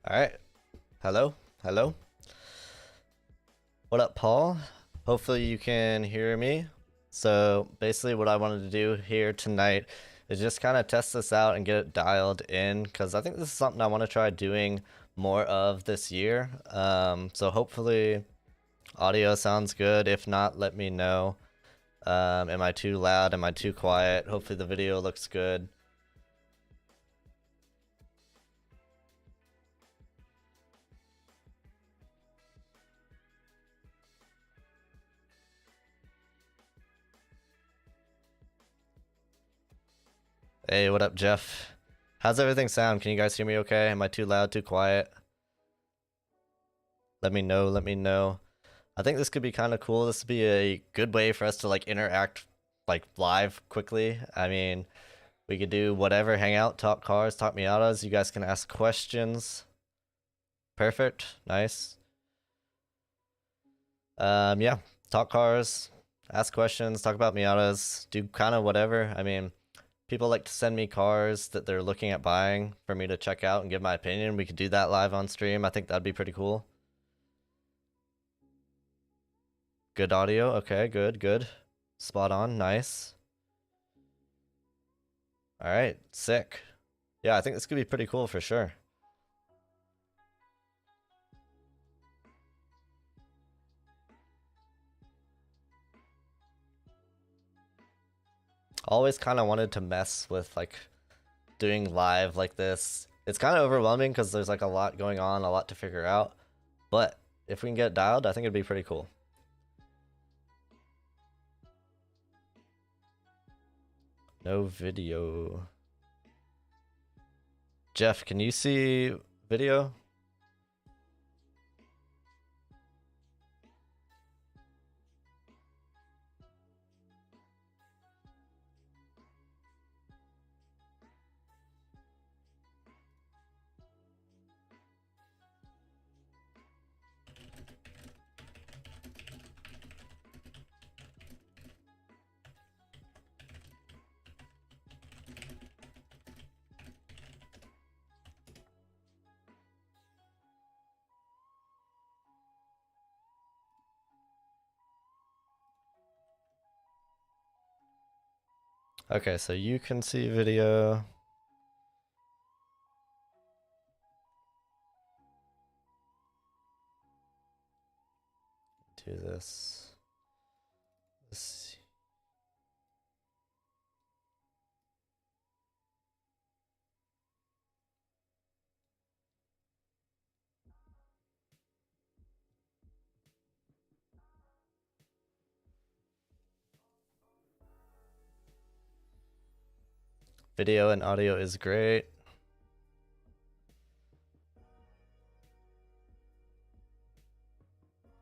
All right. Hello. Hello. What up, Paul? Hopefully you can hear me. So basically what I wanted to do here tonight is just kind of test this out and get it dialed in because I think this is something I want to try doing more of this year. So hopefully audio sounds good. If not, let me know. Am I too loud? Am I too quiet? Hopefully the video looks good. Hey, what up, Jeff? How's everything sound? Can you guys hear me okay? Am I too loud, too quiet? Let me know, let me know. I think this could be kind of cool. This would be a good way for us to like interact like live quickly. I mean, we could do whatever, hang out, talk cars, talk Miatas. You guys can ask questions. Perfect. Nice. Yeah, talk cars, ask questions, talk about Miatas, do kind of whatever. I mean, people like to send me cars that they're looking at buying for me to check out and give my opinion. We could do that live on stream. I think that'd be pretty cool. Good audio. Okay, good, good. Spot on. Nice. All right, sick. Yeah, I think this could be pretty cool for sure. Always kind of wanted to mess with like doing live like this. It's kind of overwhelming because there's like a lot going on, a lot to figure out. But if we can get it dialed, I think it'd be pretty cool. No video. Jeff, can you see video? Okay, so you can see video. Do this. Let's see. Video and audio is great.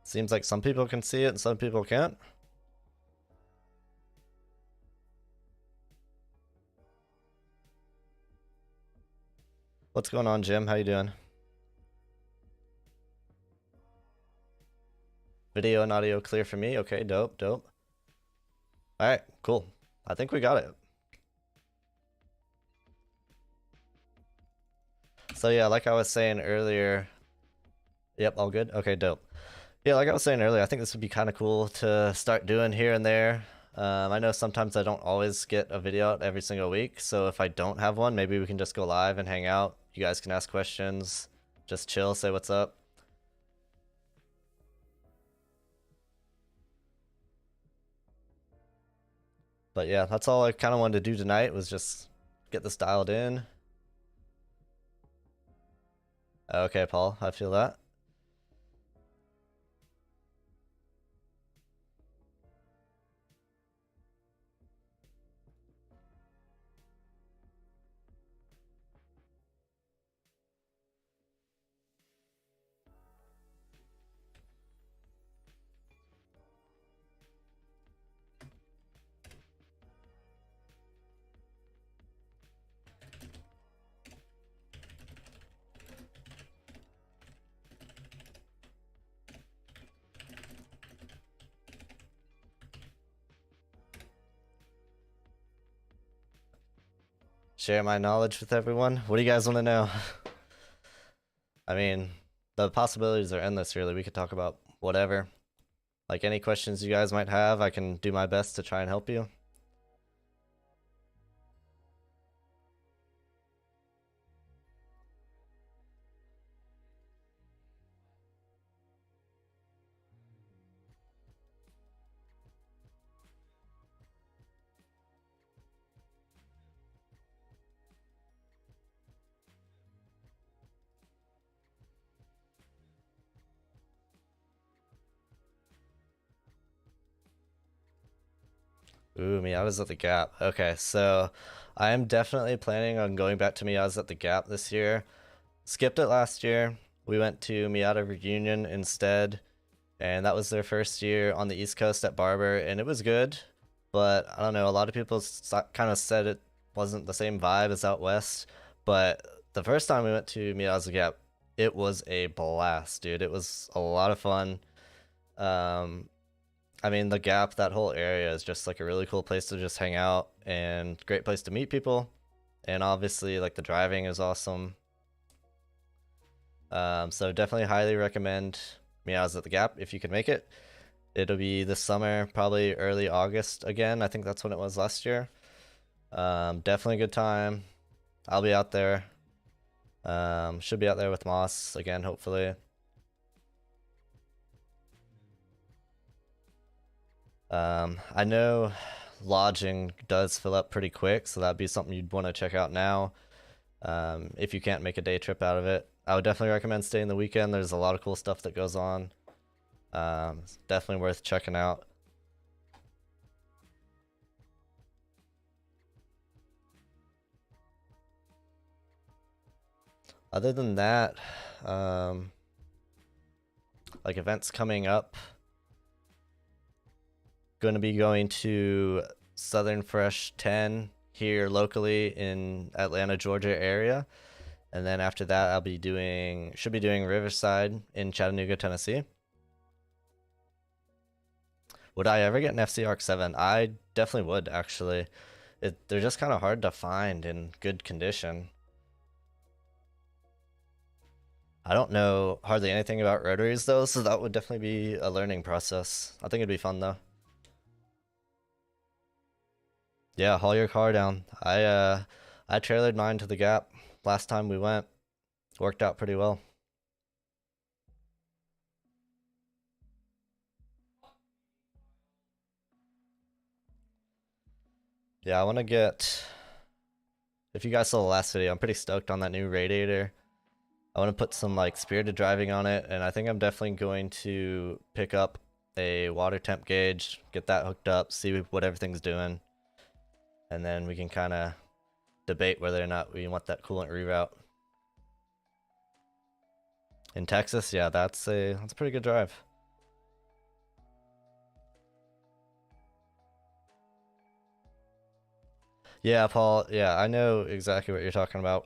Seems like some people can see it and some people can't. What's going on, Jim? How you doing? Video and audio clear for me. Okay, dope, dope. All right, cool. I think we got it. So yeah, like I was saying earlier. Yep, all good. Okay, dope. Yeah, like I was saying earlier, I think this would be kind of cool to start doing here and there. I know sometimes I don't always get a video out every single week, so if I don't have one, maybe we can just go live and hang out. You guys can ask questions, just chill, say what's up. But yeah, that's all I kind of wanted to do tonight was just get this dialed in. Okay, Paul, I feel that. Share my knowledge with everyone. What do you guys want to know? I mean, the possibilities are endless, really. We could talk about whatever. Like any questions you guys might have, I can do my best to try and help you. Ooh, Miata's at the Gap. Okay, so I am definitely planning on going back to Miata's at the Gap this year. Skipped it last year. We went to Miata Reunion instead, and that was their first year on the East Coast at Barber, and it was good. But I don't know, a lot of people kind of said it wasn't the same vibe as out west. But the first time we went to Miata's Gap, it was a blast, dude. It was a lot of fun. Um, I mean, the Gap, that whole area is just like a really cool place to just hang out and great place to meet people. And obviously, like the driving is awesome. So definitely highly recommend Meows at the Gap if you can make it. It'll be this summer, probably early August again. I think that's when it was last year. Definitely a good time. I'll be out there. Should be out there with Moss again, hopefully. I know lodging does fill up pretty quick, so that'd be something you'd want to check out now. If you can't make a day trip out of it, I would definitely recommend staying the weekend. There's a lot of cool stuff that goes on. It's definitely worth checking out. Other than that, um, like events coming up, going to be going to Southern Fresh 10 here locally in Atlanta, Georgia area. And then after that, should be doing Riverside in Chattanooga, Tennessee. Would I ever get an FCRX 7? I definitely would, actually. They're just kind of hard to find in good condition. I don't know hardly anything about rotaries though, so that would definitely be a learning process. I think it'd be fun though. Yeah, haul your car down. I trailered mine to the Gap last time we went. Worked out pretty well. Yeah, I want to get. If you guys saw the last video, I'm pretty stoked on that new radiator. I want to put some like spirited driving on it, and I think I'm definitely going to pick up a water temp gauge, get that hooked up, see what everything's doing, and then we can kind of debate whether or not we want that coolant reroute. In Texas, yeah, that's a pretty good drive. Yeah, Paul. Yeah, I know exactly what you're talking about.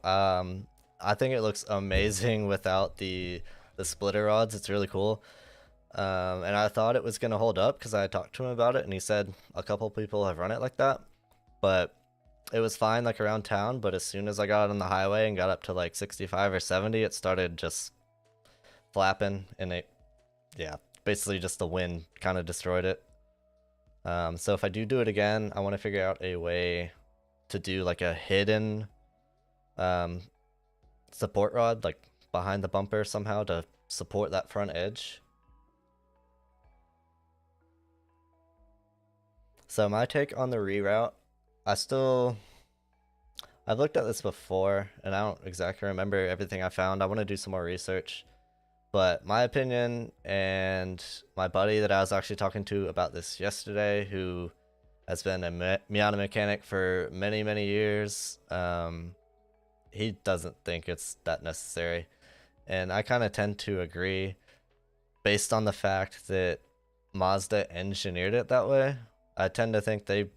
I think it looks amazing without the splitter rods. It's really cool. And I thought it was gonna hold up because I talked to him about it, and he said a couple people have run it like that, but it was fine like around town. But as soon as I got on the highway and got up to like 65 or 70, it started just flapping, and yeah, basically just the wind kind of destroyed it. So if I do it again, I want to figure out a way to do like a hidden um, support rod, like behind the bumper somehow to support that front edge. So my take on the reroute, I still I've looked at this before and I don't exactly remember everything I found. I want to do some more research. But my opinion and my buddy that I was actually talking to about this yesterday, who has been a Miata mechanic for many, many years, he doesn't think it's that necessary. And I kind of tend to agree based on the fact that Mazda engineered it that way. I tend to think they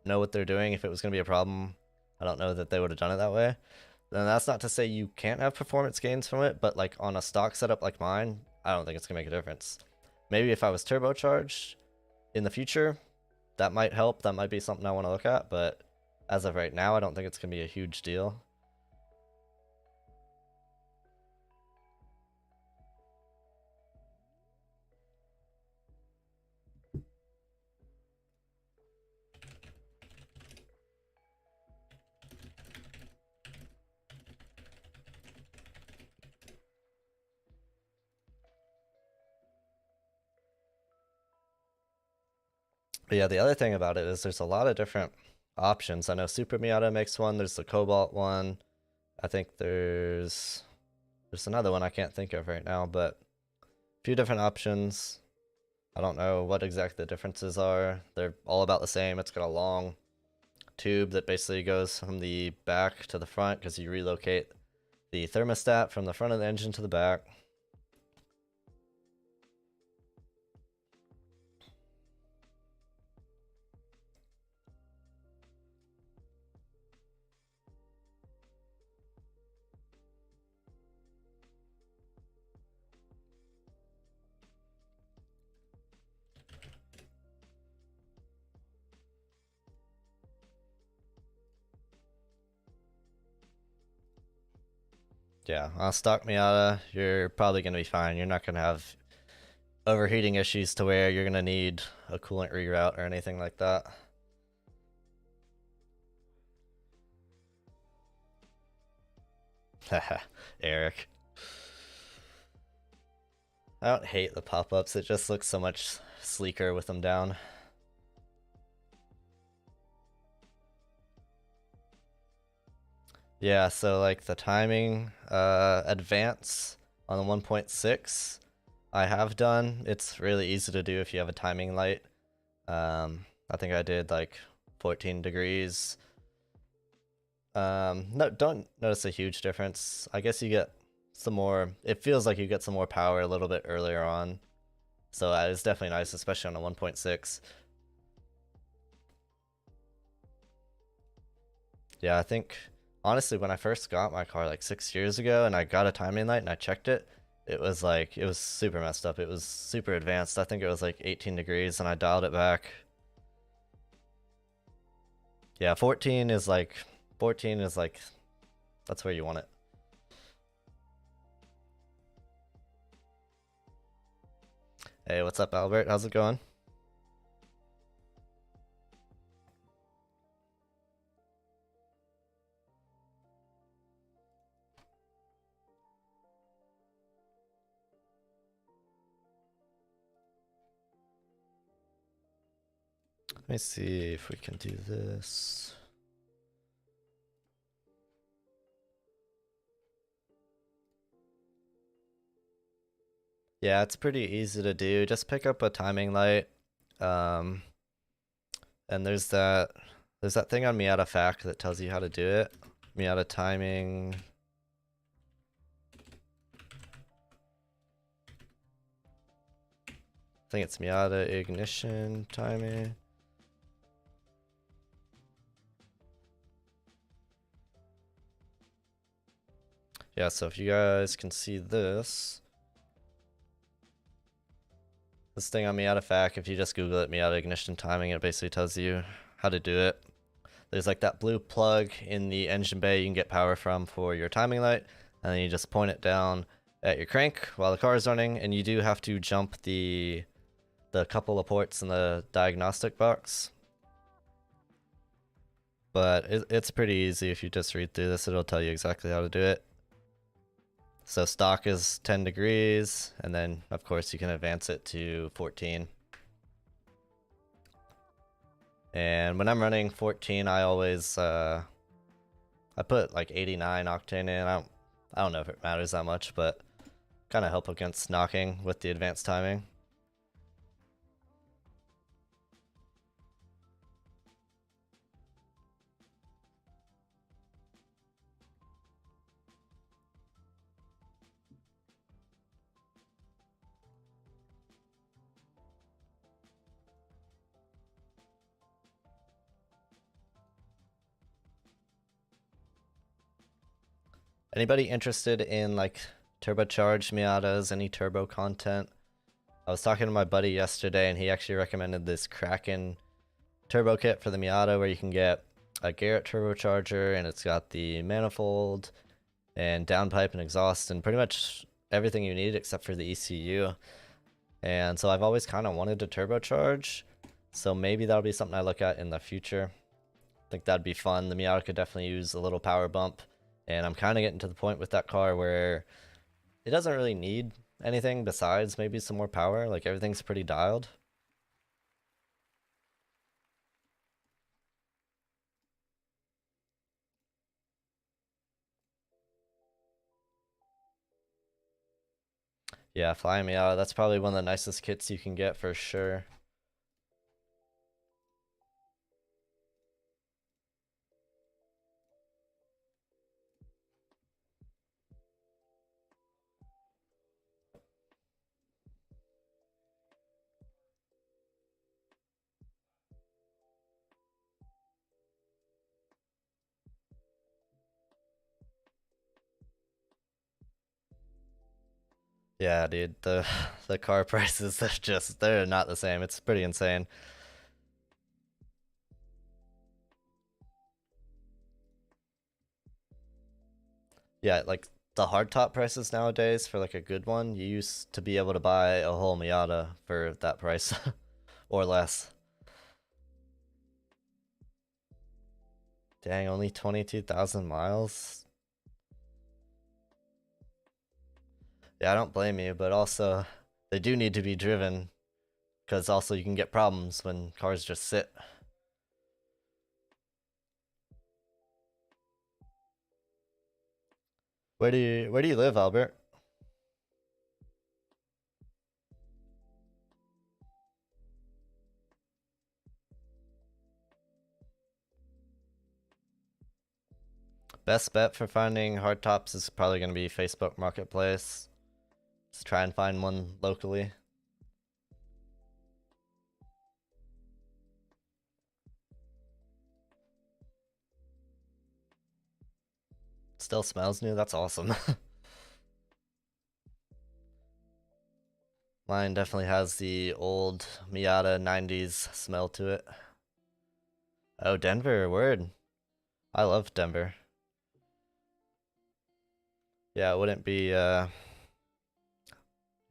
know what they're doing. If it was going to be a problem, I don't know that they would have done it that way. And that's not to say you can't have performance gains from it, but like on a stock setup like mine, I don't think it's going to make a difference. Maybe if I was turbocharged in the future, that might help. That might be something I want to look at, but as of right now, I don't think it's going to be a huge deal. But yeah, the other thing about it is there's a lot of different options. I know Super Miata makes one. There's the Cobalt one. I think there's another one I can't think of right now, but a few different options. I don't know what exactly the differences are. They're all about the same. It's got a long tube that basically goes from the back to the front because you relocate the thermostat from the front of the engine to the back. Yeah, on stock Miata, you're probably going to be fine. You're not going to have overheating issues to where you're going to need a coolant reroute or anything like that. Haha, Eric. I don't hate the pop-ups. It just looks so much sleeker with them down. Yeah, so like the timing advance on the 1.6 I have done. It's really easy to do if you have a timing light. I think I did like 14 degrees. No, don't notice a huge difference. I guess you get some more, it feels like you get some more power a little bit earlier on. So it's definitely nice, especially on a 1.6. Yeah, I think honestly when I first got my car like 6 years ago and I got a timing light and I checked it, it was like it was super messed up. It was super advanced. I think it was like 18 degrees and I dialed it back. Yeah, 14 is like that's where you want it. Hey, what's up, Albert? How's it going? Let me see if we can do this. Yeah, it's pretty easy to do. Just pick up a timing light. Um, and there's that thing on Miata Fact that tells you how to do it. Miata timing. I think it's Miata ignition timing. Yeah, so if you guys can see this thing on Miata Fact, if you just Google it, Miata ignition timing, it basically tells you how to do it. There's like that blue plug in the engine bay you can get power from for your timing light, and then you just point it down at your crank while the car is running, and you do have to jump the couple of ports in the diagnostic box. But it's pretty easy if you just read through this, it'll tell you exactly how to do it. So stock is 10 degrees, and then of course you can advance it to 14. And when I'm running 14, I always I put like 89 octane in. I don't know if it matters that much, but kind of help against knocking with the advanced timing. Anybody interested in like turbocharged Miatas, any turbo content? I was talking to my buddy yesterday and he actually recommended this Kraken turbo kit for the Miata where you can get a Garrett turbocharger and it's got the manifold and downpipe and exhaust and pretty much everything you need except for the ECU. And so I've always kind of wanted to turbocharge, so maybe that'll be something I look at in the future. I think that'd be fun. The Miata could definitely use a little power bump, and I'm kind of getting to the point with that car where it doesn't really need anything besides maybe some more power. Like everything's pretty dialed. Yeah, flying Miata, that's probably one of the nicest kits you can get for sure. Yeah, dude, the the car prices are just they're not the same. It's pretty insane. Yeah, like the hardtop prices nowadays for like a good one, you used to be able to buy a whole Miata for that price or less. Dang, only 22,000 miles? Yeah, I don't blame you, but also they do need to be driven because also you can get problems when cars just sit. Where do you live, Albert? Best bet for finding hardtops is probably going to be Facebook Marketplace. Just try and find one locally. Still smells new. That's awesome. Mine definitely has the old Miata 90s smell to it. Oh, Denver, word. I love Denver. Yeah, it wouldn't be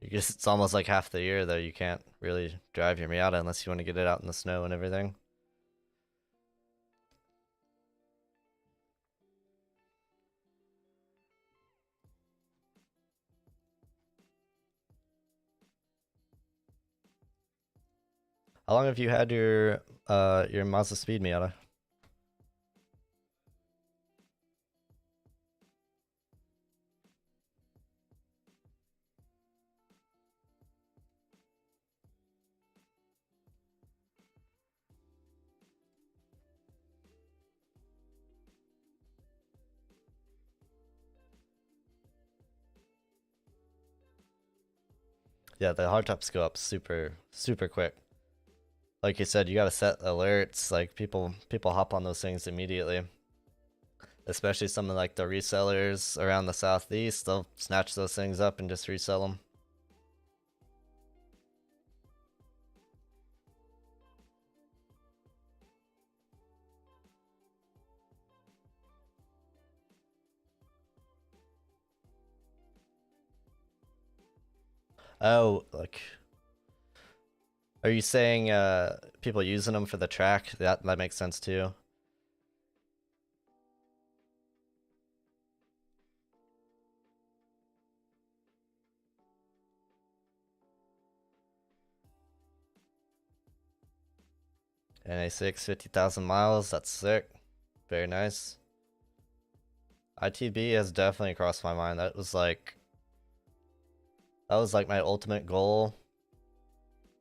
you guess it's almost like half the year though you can't really drive your Miata unless you want to get it out in the snow and everything. How long have you had your Mazda Speed Miata? Yeah, the hardtops go up super quick. Like you said, you gotta set alerts. Like people hop on those things immediately. Especially some of like the resellers around the southeast, they'll snatch those things up and just resell them. Oh, like are you saying people using them for the track? That makes sense too. NA6, 50,000 miles. That's sick. Very nice. ITB has definitely crossed my mind. That was like my ultimate goal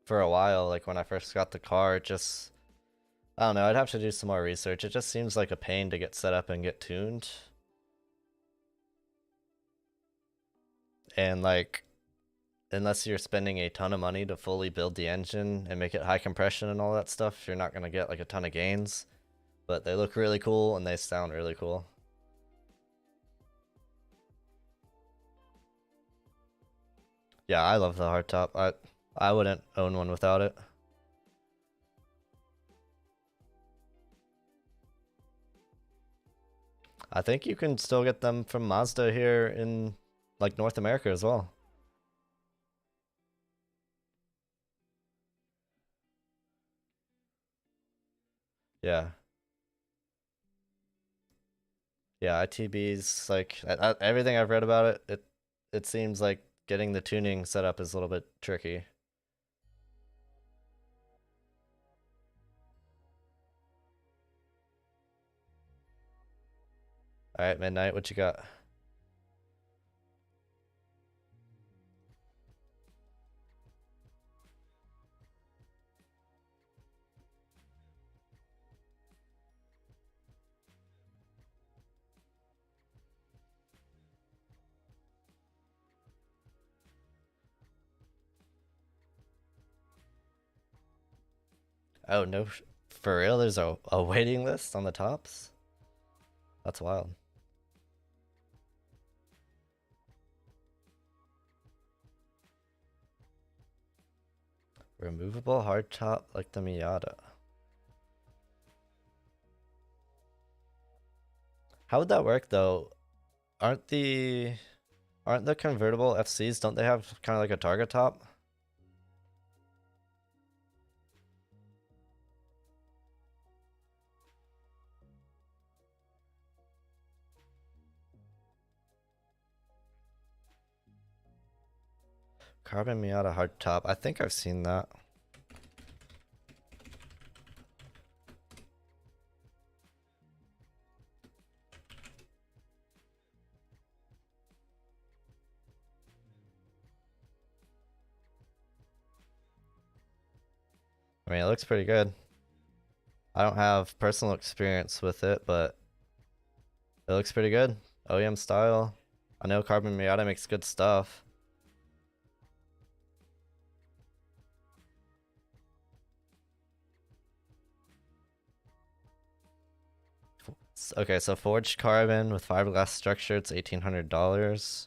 for a while. Like when I first got the car, it just I don't know. I'd have to do some more research. It just seems like a pain to get set up and get tuned. And like unless you're spending a ton of money to fully build the engine and make it high compression and all that stuff, you're not gonna get like a ton of gains. But they look really cool and they sound really cool. Yeah, I love the hardtop. I wouldn't own one without it. I think you can still get them from Mazda here in like North America as well. Yeah. Yeah, ITB's like everything I've read about it, it seems like getting the tuning set up is a little bit tricky. All right, Midnight, what you got? Oh no, for real? There's a waiting list on the tops? That's wild. Removable hardtop like the Miata. How would that work though? Aren't the convertible FCs, don't they have kind of like a target top? Carbon Miata hardtop. I think I've seen that. I mean, it looks pretty good. I don't have personal experience with it, but it looks pretty good. OEM style. I know Carbon Miata makes good stuff. Okay, so forged carbon with fiberglass structure, it's $1,800.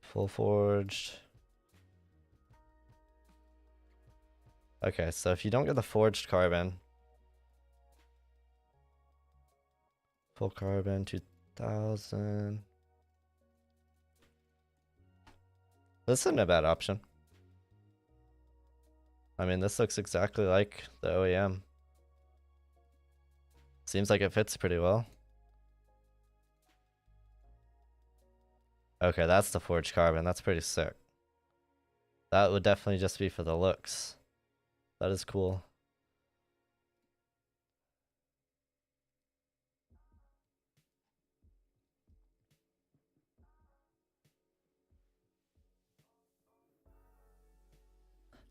Full forged. Okay, so if you don't get the forged carbon, full carbon 2000. This isn't a bad option. I mean, this looks exactly like the OEM. Seems like it fits pretty well. Okay, that's the forged carbon. That's pretty sick. That would definitely just be for the looks. That is cool.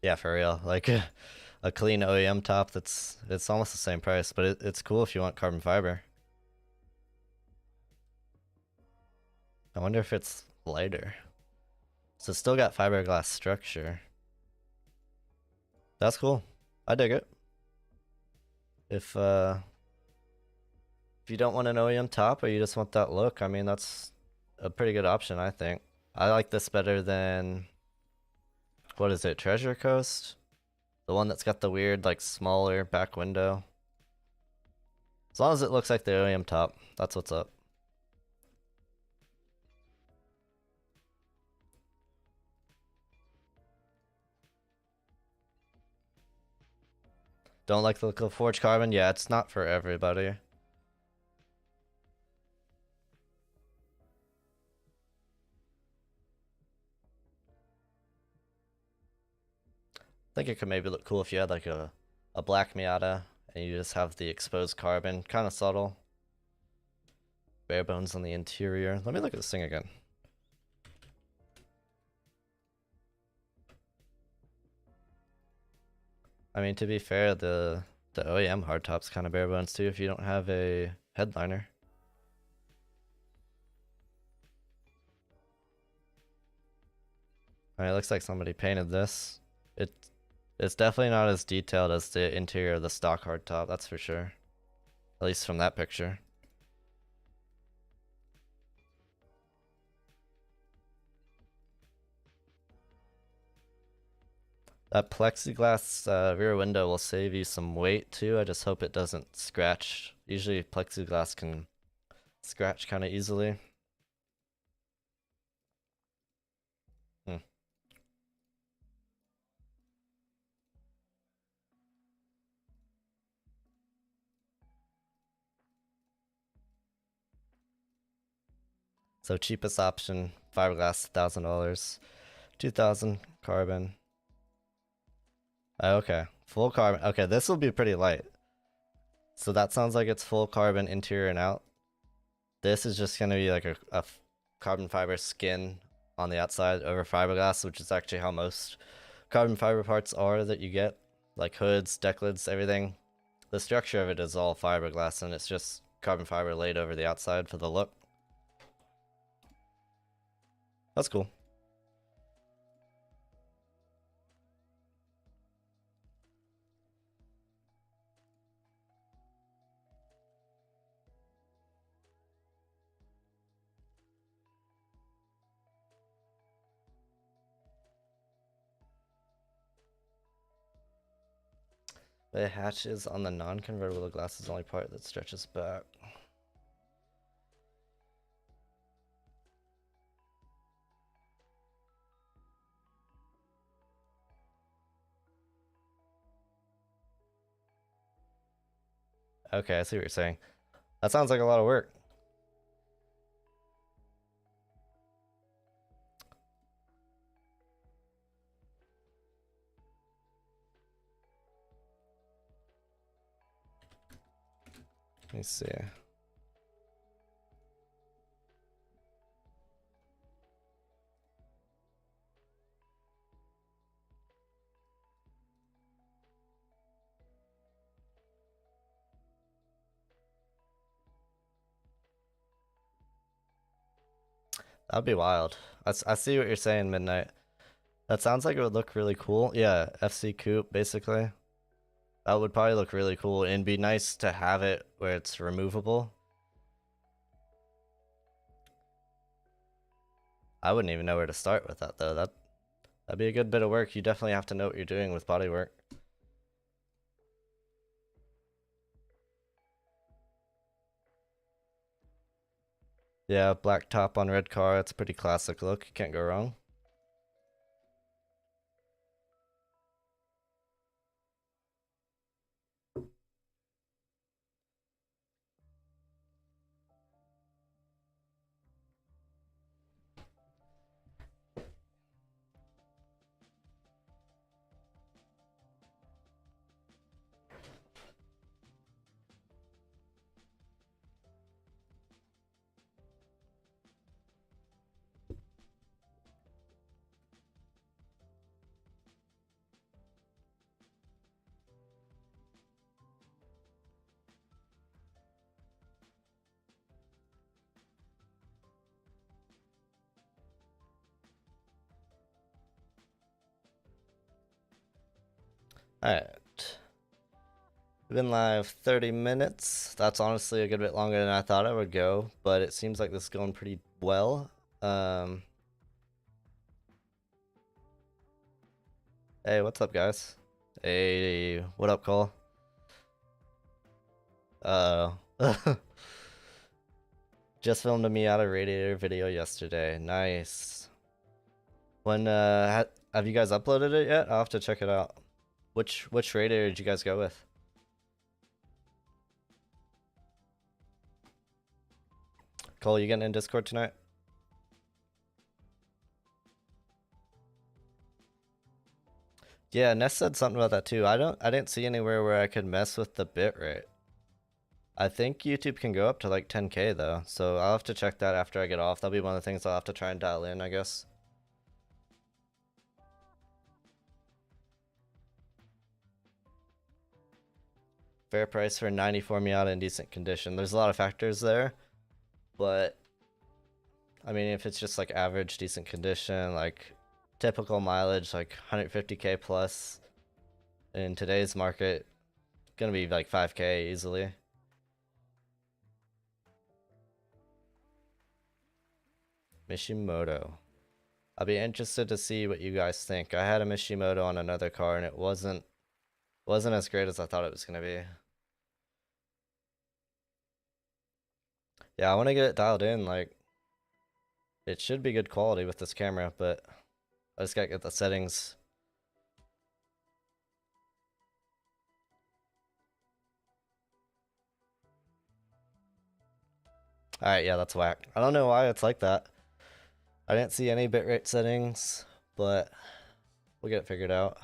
Yeah, for real. Like a clean OEM top it's almost the same price, but it's cool if you want carbon fiber. I wonder if it's lighter. So it's still got fiberglass structure. That's cool. I dig it. If you don't want an OEM top or you just want that look, I mean that's a pretty good option, I think. I like this better than, what is it, Treasure Coast? The one that's got the weird, like, smaller back window. As long as it looks like the OEM top, that's what's up. Don't like the look of forged carbon? Yeah, it's not for everybody. I think it could maybe look cool if you had like a black Miata and you just have the exposed carbon, kind of subtle. Bare bones on the interior. Let me look at this thing again. I mean, to be fair, the OEM hardtop's kind of bare bones too if you don't have a headliner. I mean, it looks like somebody painted this. It it's definitely not as detailed as the interior of the stock hardtop, that's for sure. At least from that picture. That plexiglass rear window will save you some weight too. I just hope it doesn't scratch. Usually plexiglass can scratch kind of easily. Hmm. So cheapest option, fiberglass, $1,000. 2000 carbon. Okay, full carbon. Okay, this will be pretty light. So that sounds like it's full carbon interior and out. This is just gonna be like a carbon fiber skin on the outside over fiberglass, which is actually how most carbon fiber parts are that you get, like hoods, deck lids, everything. The structure of it is all fiberglass, and it's just carbon fiber laid over the outside for the look. That's cool. The hatches on the non-convertible glass is the only part that stretches back. Okay, I see what you're saying. That sounds like a lot of work. Let me see. That'd be wild. I see what you're saying, Midnight. That sounds like it would look really cool. Yeah, FC Coupe, basically. That would probably look really cool and be nice to have it where it's removable. I wouldn't even know where to start with that, though. That'd be a good bit of work. You definitely have to know what you're doing with bodywork. Yeah, black top on red car. It's a pretty classic look. You can't go wrong. Alright. We've been live 30 minutes. That's honestly a good bit longer than I thought I would go, but it seems like this is going pretty well. Hey, what's up, guys? Hey, what up, Cole? Just filmed a Miata radiator video yesterday. Nice. When have you guys uploaded it yet? I'll have to check it out. Which radiator did you guys go with? Cole, you getting in Discord tonight? Yeah, Ness said something about that too. I didn't see anywhere where I could mess with the bitrate. I think YouTube can go up to like 10K though, so I'll have to check that after I get off. That'll be one of the things I'll have to try and dial in, I guess. Fair price for a 94 Miata in decent condition. There's a lot of factors there, but I mean, if it's just like average, decent condition, like typical mileage, like 150K plus in today's market, gonna be like 5K easily. Mishimoto. I'll be interested to see what you guys think. I had a Mishimoto on another car and it wasn't as great as I thought it was gonna be. Yeah, I want to get it dialed in. Like, it should be good quality with this camera, but I just gotta get the settings. Alright, yeah, that's whack. I don't know why it's like that. I didn't see any bitrate settings, but we'll get it figured out.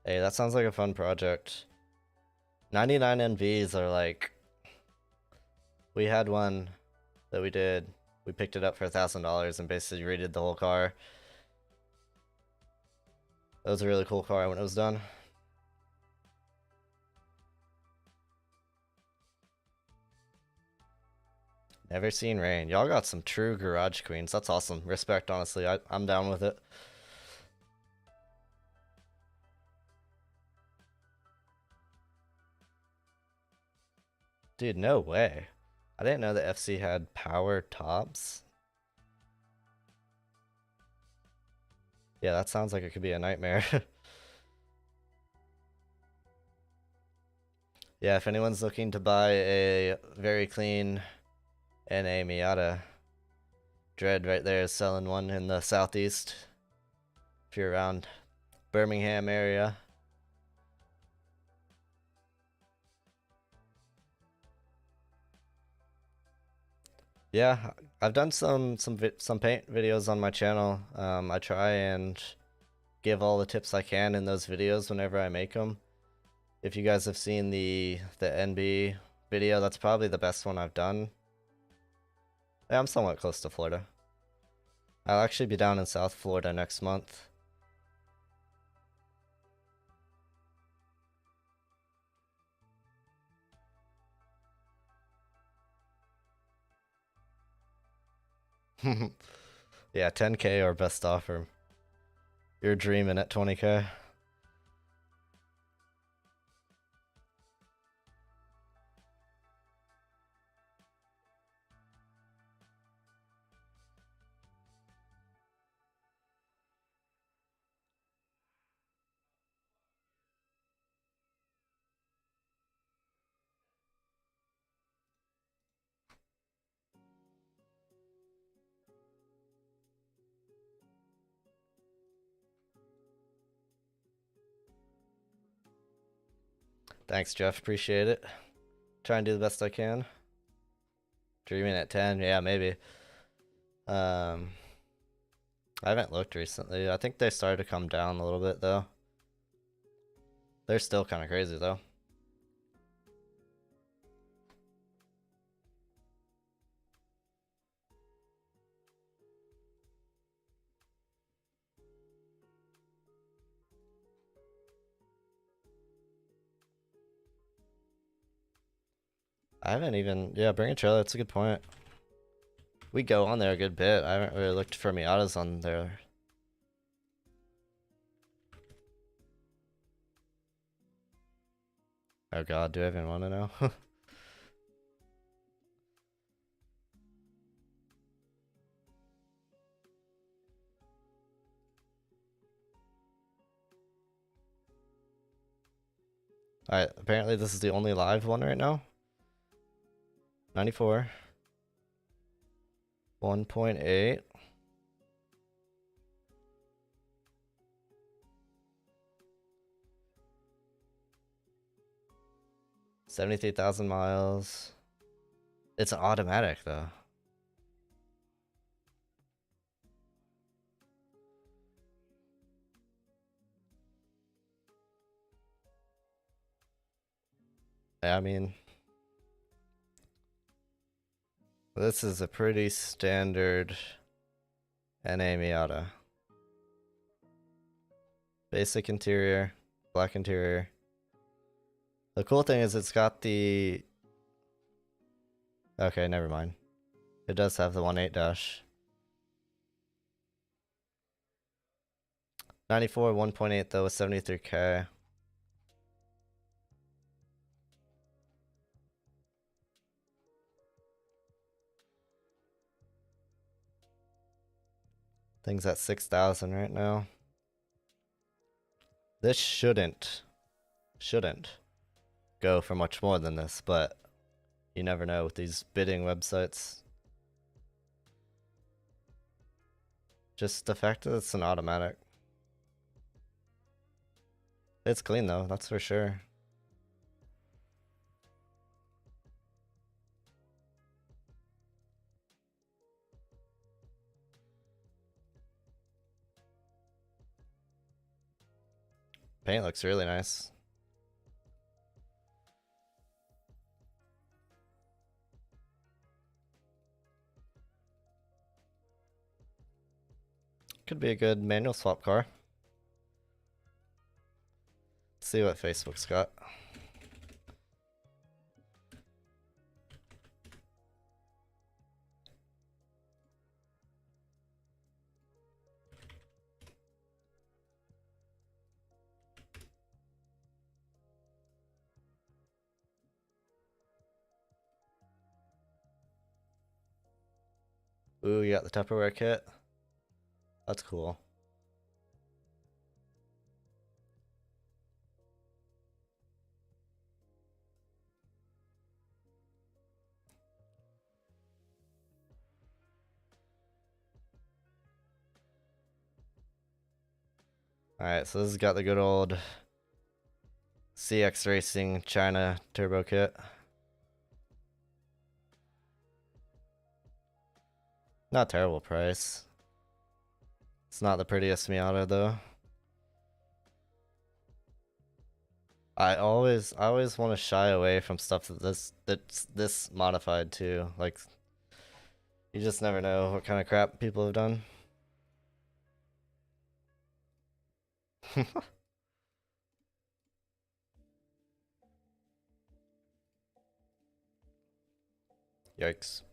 Hey, that sounds like a fun project. 99 NVs are like... We had one that we did. We picked it up for $1,000 and basically redid the whole car. That was a really cool car when it was done. Never seen rain. Y'all got some true garage queens. That's awesome. Respect, honestly. I'm down with it. Dude, no way. I didn't know that FC had power tops. Yeah, that sounds like it could be a nightmare. Yeah, if anyone's looking to buy a very clean NA Miata, Dread right there is selling one in the southeast. If you're around Birmingham area. Yeah, I've done some paint videos on my channel. I try and give all the tips I can in those videos whenever I make them. If you guys have seen the NB video, that's probably the best one I've done. Yeah, I'm somewhat close to Florida. I'll actually be down in South Florida next month. Yeah, 10K or best offer. You're dreaming at 20K. Thanks, Jeff. Appreciate it. Try and do the best I can. Dreaming at 10, yeah, maybe. Um, I haven't looked recently. I think they started to come down a little bit though. They're still kind of crazy though. I haven't even, yeah, bring a trailer. That's a good point. We go on there a good bit. I haven't really looked for Miatas on there. Oh god, do I even want to know? Alright, apparently this is the only live one right now. 94. 1.8. 73,000 miles. It's an automatic though. I mean, this is a pretty standard NA Miata. Basic interior, black interior. The cool thing is it's got the... Okay, never mind. It does have the 1.8 dash. 94, 1.8 though with 73K. Thing's at 6,000 right now. This shouldn't go for much more than this, but you never know with these bidding websites. Just the fact that it's an automatic. It's clean though, that's for sure. Paint looks really nice. Could be a good manual swap car. Let's see what Facebook's got. Ooh, you got the Tupperware kit. That's cool. Alright, so this has got the good old CX Racing China turbo kit. Not terrible price. It's not the prettiest Miata though. I always want to shy away from stuff that's this modified too. Like you just never know what kind of crap people have done. Yikes.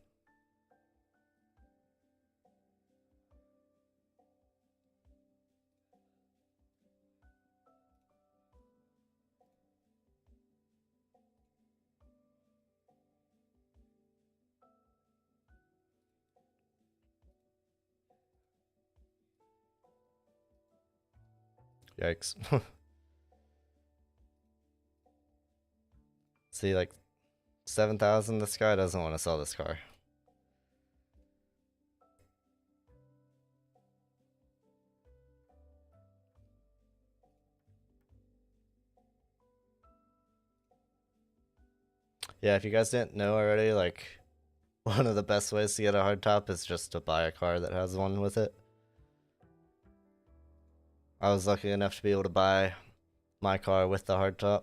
Yikes. See, like 7,000. This guy doesn't want to sell this car. Yeah, if you guys didn't know already, like one of the best ways to get a hardtop is just to buy a car that has one with it. I was lucky enough to be able to buy my car with the hardtop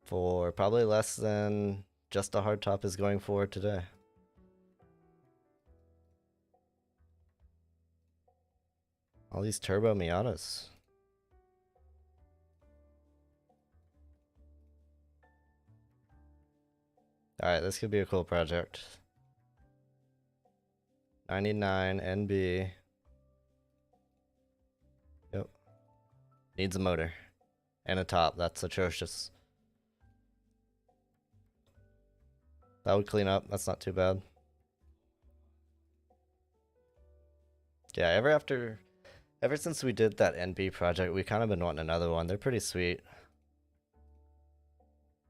for probably less than just a hardtop is going for today. All these turbo Miatas. Alright, this could be a cool project. 99 NB. Yep. Needs a motor. And a top. That's atrocious. That would clean up. That's not too bad. Yeah, ever since we did that NB project, we kind of been wanting another one. They're pretty sweet.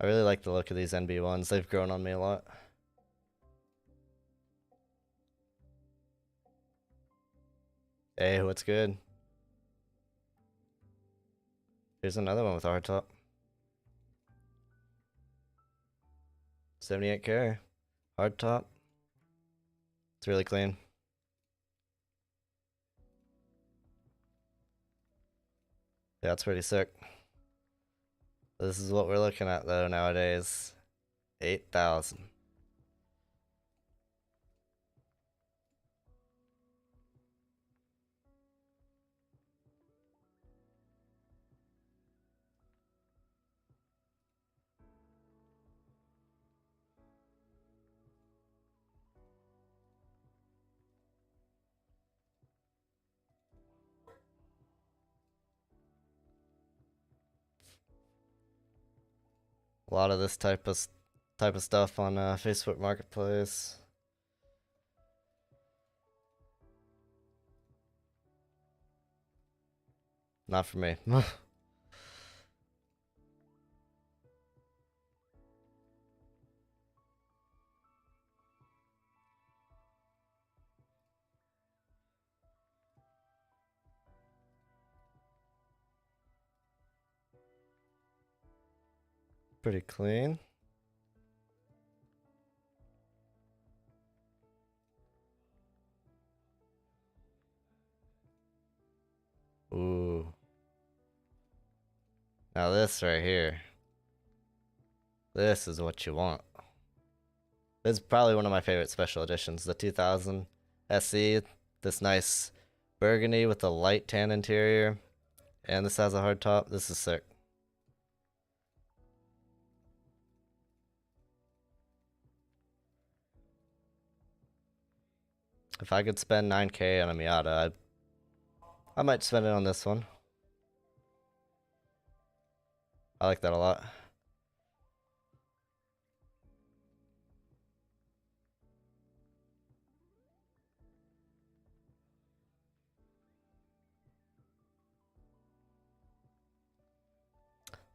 I really like the look of these NB ones. They've grown on me a lot. Hey, what's good? Here's another one with a hardtop. 78K. Hardtop. It's really clean. Yeah, it's pretty sick. This is what we're looking at though nowadays. 8,000. A lot of this type of stuff on Facebook Marketplace. Not for me. Pretty clean. Ooh. Now this right here. This is what you want. This is probably one of my favorite special editions. The 2000 SE. This nice burgundy with a light tan interior. And this has a hard top. This is sick. If I could spend 9K on a Miata, I might spend it on this one. I like that a lot.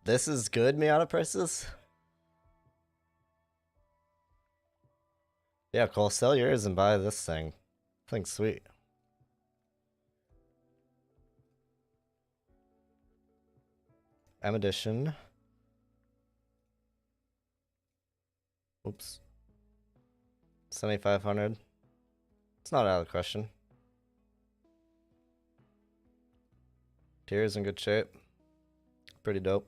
This is good Miata prices? Yeah, Cole, sell yours and buy this thing. Thing's sweet. M Edition. Oops. 7,500. It's not out of the question. Interior's in good shape. Pretty dope.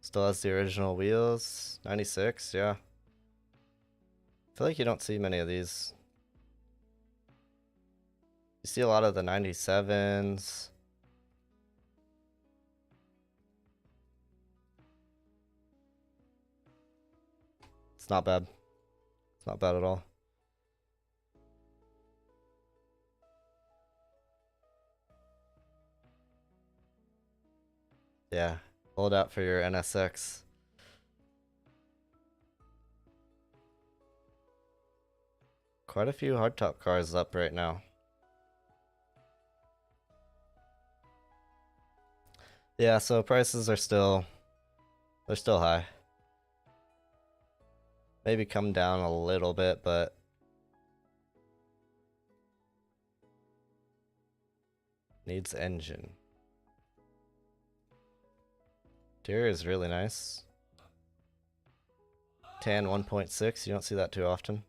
Still has the original wheels. 96, yeah. I feel like you don't see many of these. You see a lot of the 97s. It's not bad. It's not bad at all. Yeah, hold out for your NSX. Quite a few hardtop cars up right now. Yeah, so prices are still, they're still high. Maybe come down a little bit, but needs engine. Interior is really nice. Tan 1.6, you don't see that too often.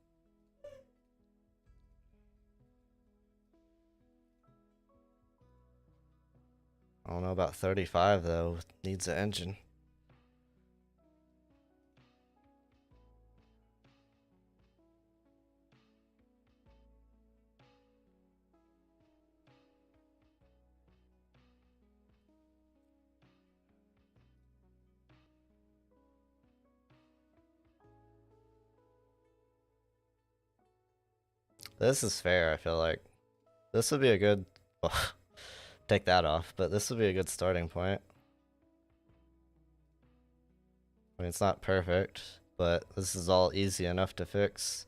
I don't know about 35 though, needs an engine. This is fair, I feel like. This would be a good... take that off, but this would be a good starting point. I mean, it's not perfect, but this is all easy enough to fix.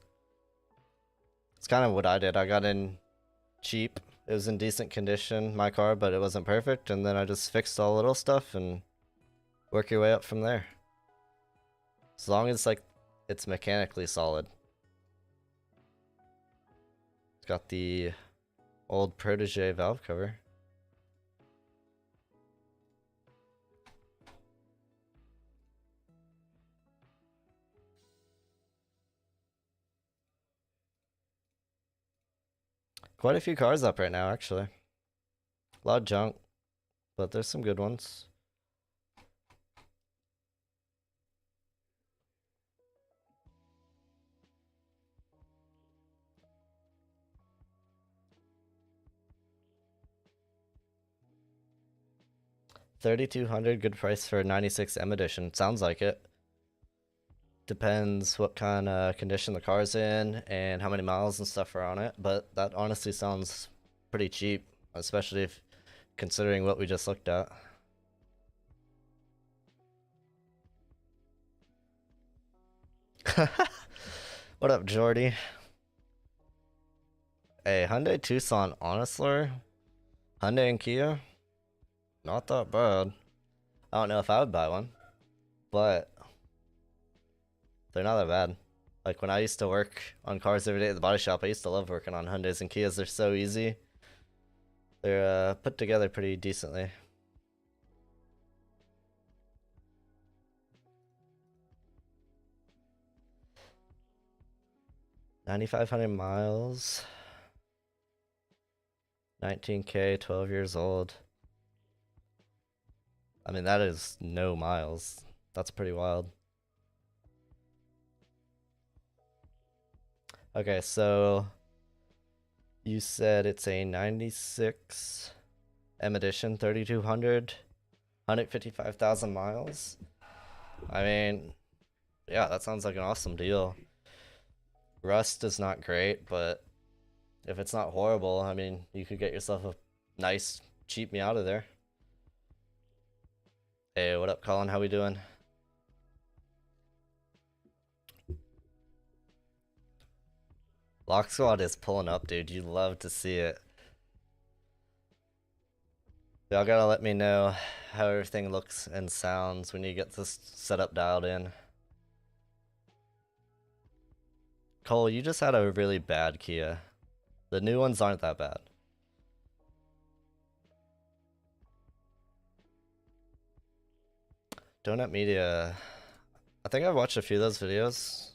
It's kind of what I did. I got in cheap. It was in decent condition, my car, but it wasn't perfect, and then I just fixed all the little stuff and work your way up from there. As long as, like, it's mechanically solid. It's got the old Protege valve cover. Quite a few cars up right now, actually. A lot of junk, but there's some good ones. $3,200, good price for a 96 M edition. Sounds like it. Depends what kind of condition the car's in and how many miles and stuff are on it, but that honestly sounds pretty cheap, especially if considering what we just looked at. What up, Jordy? Hey, Hyundai Tucson, honestly, Hyundai and Kia, not that bad. I don't know if I would buy one, but they're not that bad. Like when I used to work on cars every day at the body shop, I used to love working on Hyundais and Kias. They're so easy. They're put together pretty decently. $9,500 miles. 19K, 12 years old. I mean, that is no miles. That's pretty wild. Okay, so you said it's a 96 M edition, 3,200, 155,000 miles. I mean, yeah, that sounds like an awesome deal. Rust is not great, but if it's not horrible, I mean, you could get yourself a nice, cheap Miata there. Hey, what up, Colin? How we doing? Lock Squad is pulling up, dude. You love to see it. Y'all gotta let me know how everything looks and sounds when you get this setup dialed in. Cole, you just had a really bad Kia. The new ones aren't that bad. Donut Media. I think I've watched a few of those videos.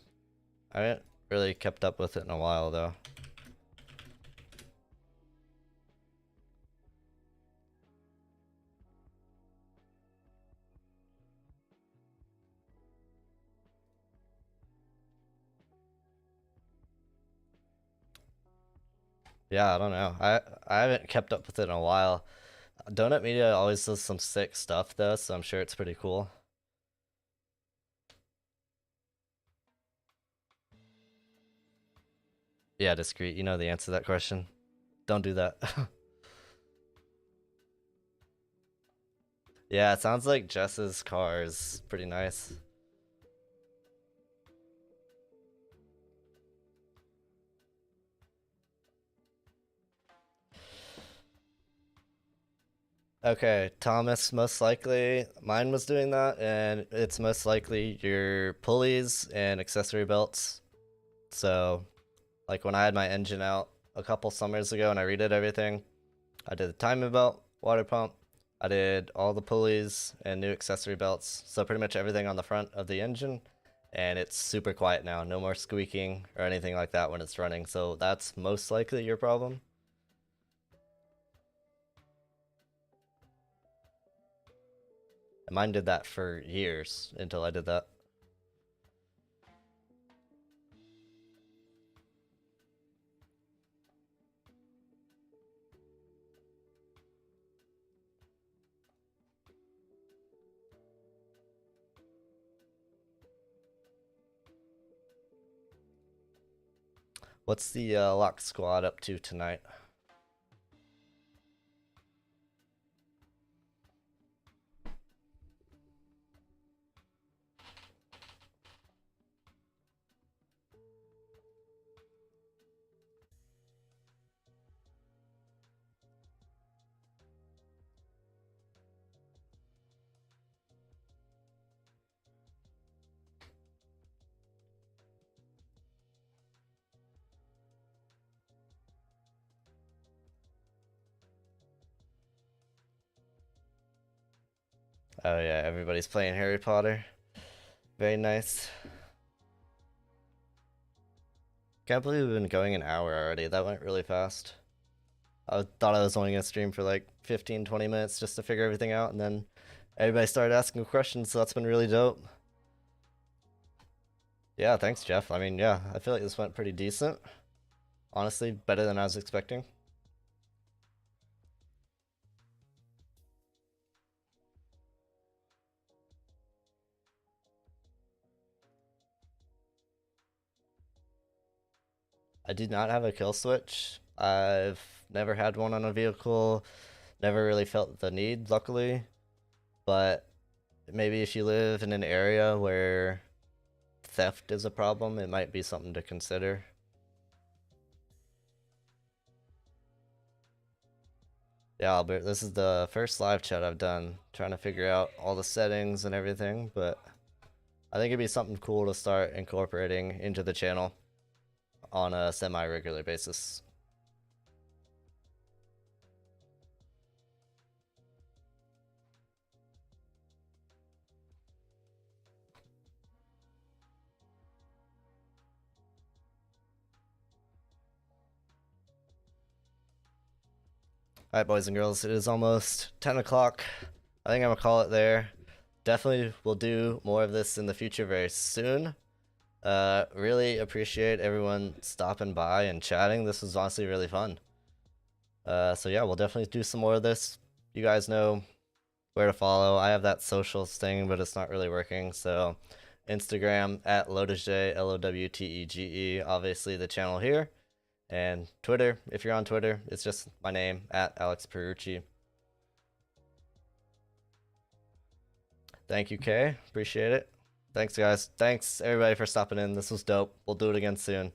I haven't really kept up with it in a while though. Yeah, I don't know. I haven't kept up with it in a while. Donut Media always does some sick stuff though, so I'm sure it's pretty cool. Yeah, discreet. You know the answer to that question. Don't do that. Yeah, it sounds like Jess's car is pretty nice. Okay, Thomas, most likely mine was doing that, and it's most likely your pulleys and accessory belts. So, like when I had my engine out a couple summers ago and I redid everything, I did the timing belt, water pump, I did all the pulleys and new accessory belts. So pretty much everything on the front of the engine, and it's super quiet now. No more squeaking or anything like that when it's running. So that's most likely your problem. And mine did that for years until I did that. What's the lock squad up to tonight? Oh yeah, everybody's playing Harry Potter. Very nice. Can't believe we've been going an hour already. That went really fast. I thought I was only gonna stream for like 15, 20 minutes just to figure everything out, and then everybody started asking questions, so that's been really dope. Yeah, thanks, Jeff. I mean, yeah, I feel like this went pretty decent. Honestly, better than I was expecting. I do not have a kill switch. I've never had one on a vehicle, never really felt the need, luckily. But maybe if you live in an area where theft is a problem, it might be something to consider. Yeah, Albert, this is the first live chat I've done, trying to figure out all the settings and everything, but I think it'd be something cool to start incorporating into the channel on a semi-regular basis. Alright, boys and girls, it is almost 10 o'clock. I think I'm gonna call it there. Definitely will do more of this in the future very soon. Really appreciate everyone stopping by and chatting. This was honestly really fun. So yeah, we'll definitely do some more of this. You guys know where to follow. I have that socials thing, but it's not really working. So Instagram at LotusJ, LOWTEGE, obviously the channel here. And Twitter, if you're on Twitter, it's just my name, at Alex Perucci. Thank you, Kay. Appreciate it. Thanks, guys. Thanks, everybody, for stopping in. This was dope. We'll do it again soon.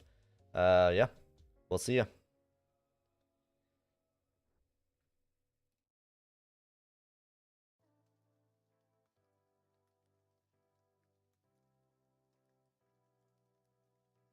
Yeah, we'll see ya.